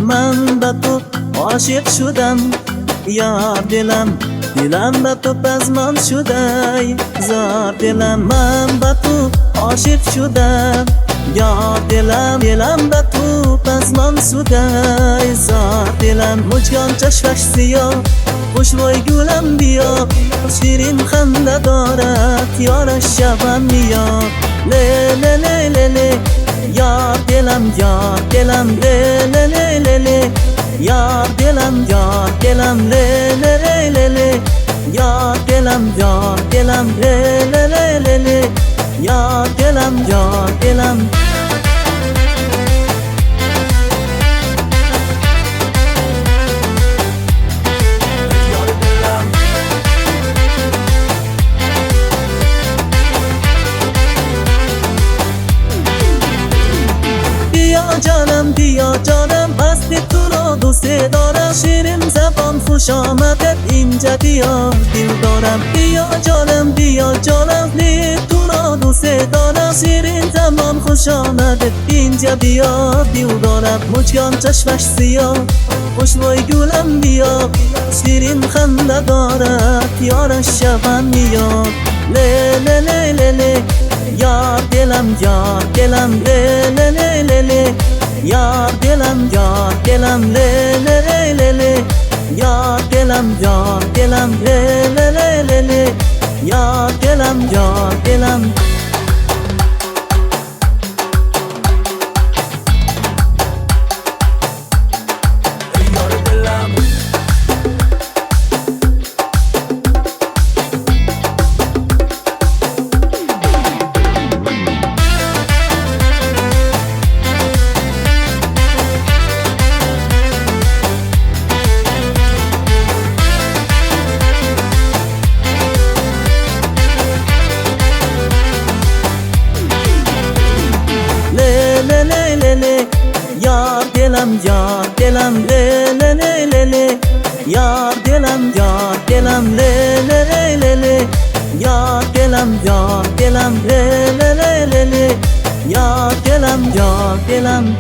من به تو عاشق شدم یار دلم به تو پزمان شده زار دلم من به تو عاشق شدم یار دلم به تو پزمان شده زار دلم مجگان چشمش سیاه خوشوای گلم بیا شیرین خنده دارد یارش شبم میاد لی لی لی لی لی یار دلم لی لی لی لی لی یار دلم لی لی لی لی یار دلم لی لی لی لی یار دلم بیا جانم هستی تو را دوست دارم شیرین زبان خوش آمدت اینجا بیا دل دارم بیا جانم نی تو را دوست دارم شیرین زبان خوش آمدت اینجا بیا دل دارم مجگان چشمش سیاه خوشوای گلم بیا شیرین خنده دارد یارش شبم میاد لی لی لی لی لی یار دلم لی لی لی لی لی یار دلم لی لی لی لی یار دلم لی لی لی لی یار دلم یار دلم لی لی لی لی لی یار دلم لی لی لی لی یار دلم لی لی لی لی یار دلم